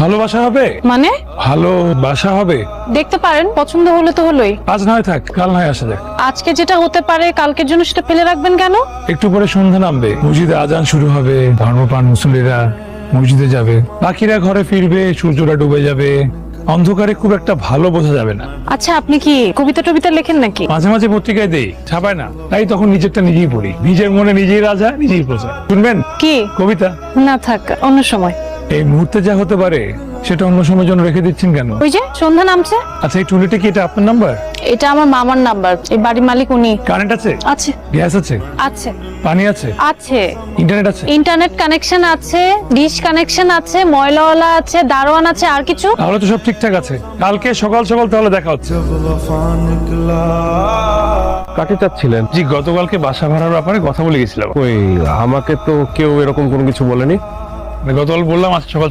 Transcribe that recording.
ভালোবাসা হবে মানে ভালোবাসা হবে। দেখতে পারেন, পছন্দ হলে তো হলোই। আজ নয় থাক, কাল নয় আসা যাক। আজকে যেটা হতে পারে কালকের জন্য সেটা ফেলে রাখবেন কেন? একটু পরে সন্ধ্যা নামবে, মসজিদে আজান শুরু হবে, ধর্মপ্রাণ মুসল্লিরা মসজিদে যাবে, বাকিরা ঘরে ফিরবে, সূর্যটা ডুবে যাবে, অন্ধকারে খুব একটা ভালো বোঝা যাবে না। আচ্ছা, আপনি কি কবিতা টবিতা লেখেন নাকি? মাঝে মাঝে পত্রিকায় দেই, ছাপায় না, তাই তখন নিজেরটা নিজেই পড়ি, নিজের মনে নিজেই রাজা, নিজেই প্রজা। শুনবেন কি? কবিতা? না থাক, অন্য সময়। এই মুহূর্তে যা হতে পারে সেটা অন্য সময়ের জন্য রেখে দিচ্ছেন কেন? ওই যে সন্ধ্যা নামছে। আচ্ছা, এই টুলিটা কি এটা আপনার নাম্বার? এটা আমার মামার নাম্বার, এই বাড়ির মালিক উনি। কারেন্ট আছে? আছে গ্যাস আছে? আছে পানি আছে? আছে ইন্টারনেট আছে? ইন্টারনেট কানেকশন আছে, ডিশ কানেকশন আছে, ময়লাওয়ালা আছে, দারোয়ান আছে, আর কিছু? তাহলে তো সব ঠিকঠাক আছে। কালকে সকাল সকাল তাহলে দেখা হচ্ছে। কাকে চাচ্ছিলেন? জি, গতকালকে বাসা ভাড়ার ব্যাপারে কথা বলে গেছিলাম। ওই আমাকে তো কেউ এরকম কোনো কিছু বলেনি। গতকাল বললাম আজ সকাল